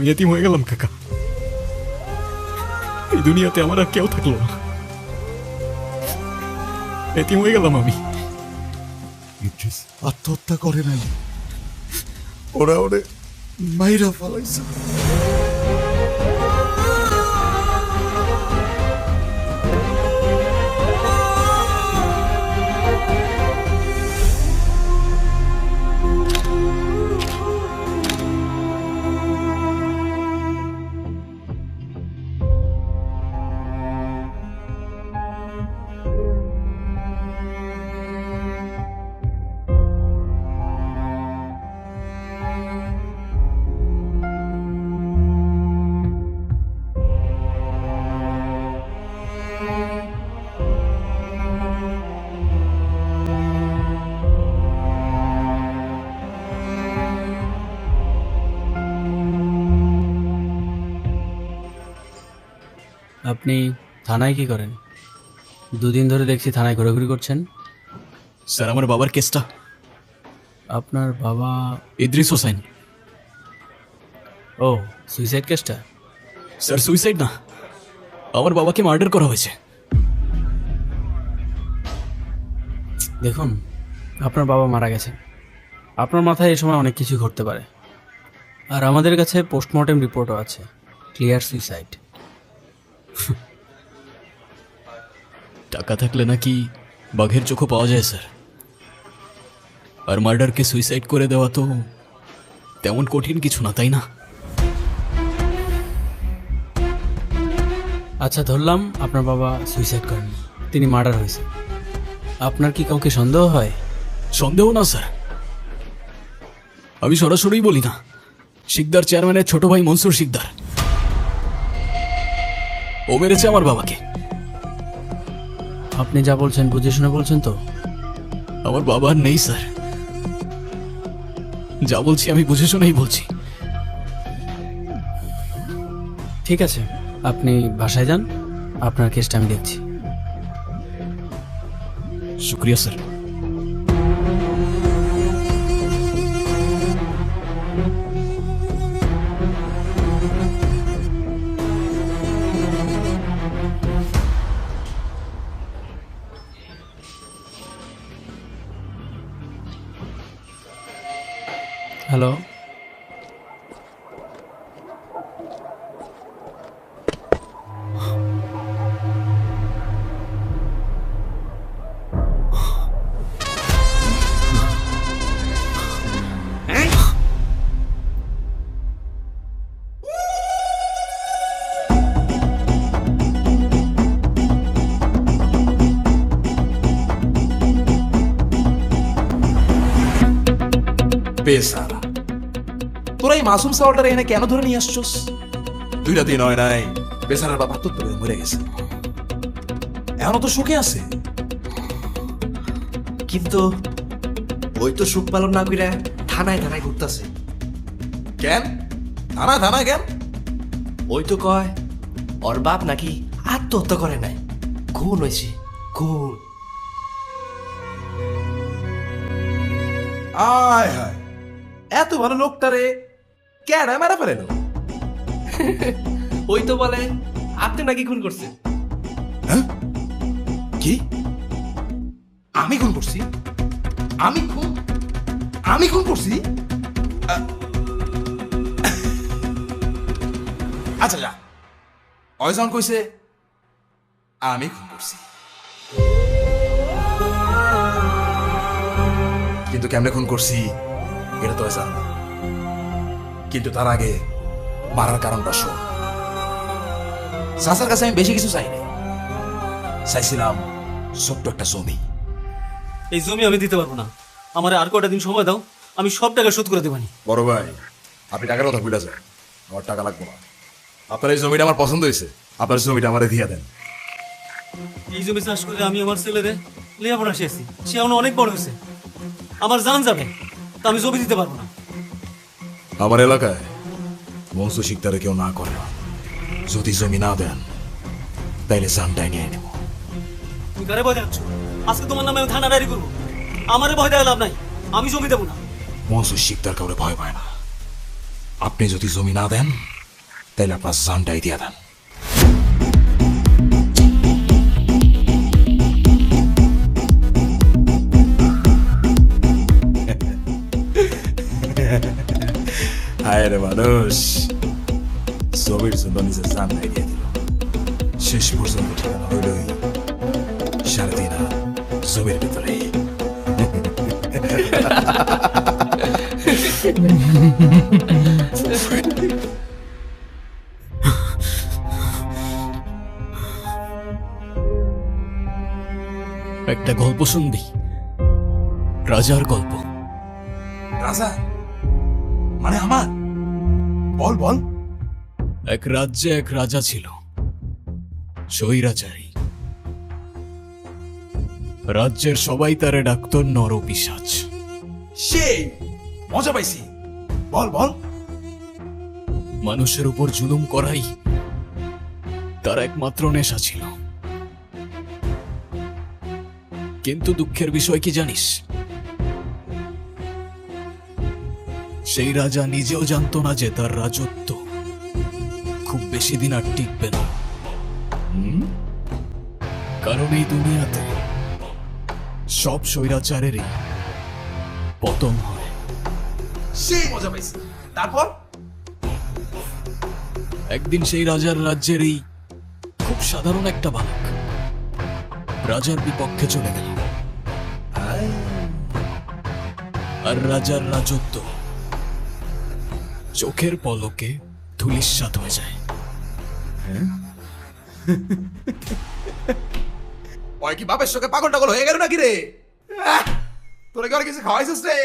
আমি এতিম হয়ে গেলাম কাকা। এই দুনিয়াতে আমার আর কেউ থাকলো না, এতিম হয়ে গেলাম আমি। ইদ্রিস আত্মহত্যা করে নাই, ওরা ওরে মাইরা ফেলাইছে। আপনি থানায় কি করেন? দুদিন ধরে দেখছি থানায় ঘোরাঘুরি করছেন। স্যার আমার বাবার কেসটা। আপনার বাবা? ইদ্রিস হোসেন। ও, সুইসাইড কেসটা? স্যার সুইসাইড না, আমার বাবাকে মার্ডার করা হয়েছে। দেখুন, আপনার বাবা মারা গেছেন, আপনার মাথায় এই সময় অনেক কিছু ঘটতে পারে। আর আমাদের কাছে পোস্টমর্টেম রিপোর্টও আছে, ক্লিয়ার সুইসাইড। টাকা থাকলে নাকি বাঘের চোখও পাওয়া যায় স্যার, আর মার্ডারকে সুইসাইড করে দেওয়া তো তেমন কঠিন কিছু না, তাই না? আচ্ছা, ধরলাম আপনার বাবা সুইসাইড করেননি, তিনি মার্ডার হয়েছে। আপনার কি কাউকে সন্দেহ হয়? সন্দেহ না স্যার, আমি সরাসরি বলি না, শিকদার চেয়ারম্যানের ছোট ভাই মনসুর শিকদার, ও মেরেছে আমার বাবাকে। আপনি যা বলছেন বুঝে শুনে বলছেন তো? আমার বাবা আর নেই স্যার, যা বলছি আমি বুঝে শুনেই বলছি। ঠিক আছে, আপনি বাসায় যান, আপনার কেসটা আমি দেখছি। শুক্রিয়া স্যার। হ্যালো, বেসারা, তোরা এই মাসুম সাওয়ালটারে এখানে কেন ধরে নিয়ে আসছস? 2 দিন হয় নাই, বেসারার বাবা তো তোরে মরে গেছে, এখনো তো সুখে আছে। কিন্তু ওই তো সুখ পালন না কইরা থানায় থানায় ঘুরতাছে। কেন থানা থানা কেন? ওই তো কয় ওর বাপ নাকি আত্মহত্যা করে নাই, খুন হয়েছে, খুন। আয় হায়, এত ভালো লোকটারে কেডা মারা ফেলেন? ওই তো বলে আপনি নাকি খুন করছেন। হ্যাঁ? কি? আমি খুন করছি? আমি খুন করছি? আচ্ছা যা, অয়জন কইছে আমি খুন করছি, কিন্তু কেমনে খুন করছি এটা তো জান না। কিন্তু তার আগে মারার কারণটা শোন। চাচার কাছে আমি বেশি কিছু চাই নাই, চাইছিলাম ছোট্ট একটা জমি। এই জমি আমি দিতে পারবো না, আমার আর কয়টা দিন সময় দাও, আমি সব টাকা শোধ করে দেবানি। বড় ভাই, আপনি টাকার কথা ভুলে যান, আমার টাকা লাগবে না। আপনার এই জমিটা আমার পছন্দ হয়েছে, আপনার জমিটা আমারে দিয়ে দেন। এই জমি চাষ করে আমি আমার ছেলেরে লেখাপড়া শিখেছি, সে এখন অনেক বড় হয়েছে, আমার জান যাবে, তা আমি জমি দিতে পারবো না। আমার এলাকায় বংশ শিকদারে কেউ না করে না, যদি জমি না দেন তাইলে জানটাই নিয়ে নেব। তুমি কারে ভয় দেখাচ্ছ? আজকে তোমার নামে আমি থানা ডায়েরি করবো, আমারে ভয় দেখা লাভ নাই, আমি জমি দেবো না। বংশ শিকদার কাউরে ভয় পায় না, আপনি যদি জমি না দেন তাইলে আপনার জানটাই দিয়া দেন। হায় রে মানুষ, ছবির জন্য নিজের জানটাই দিয়ে দিল। শেষ পর্যন্ত ঠিকানা হইলই 3.5 হাত ছবির ভিতরে। একটা গল্প শুনবি? রাজার গল্প। রাজা মানে আমার? বল বল। এক রাজ্যে এক রাজা ছিল, স্বৈরাচারী। রাজ্যের সবাই তারে ডাকত নরপিশাচ। সেই মজা পাইছি, বল বল। মানুষের উপর জুলুম করাই তার একমাত্র নেশা ছিল। কিন্তু দুঃখের বিষয় কি জানিস? সেই রাজা নিজেও জানতো না যে তার রাজত্ব খুব বেশি দিন আর টিকবে না। কারণ এই দুনিয়াতে সব স্বৈরাচারেরই পতন হয়। সেই মজা পাইছি, তারপর? একদিন সেই রাজার রাজ্যের এই খুব সাধারণ একটা বালক রাজার বিপক্ষে চলে গেল, আর রাজার রাজত্ব চোখের পলকে ধূলিসাৎ হয়ে যায়। ওই কি বাপের সঙ্গে পাগল টাগল হয়ে গেল নাকি রে? তোরা কি আর কিছু খাওয়াইছিস রে?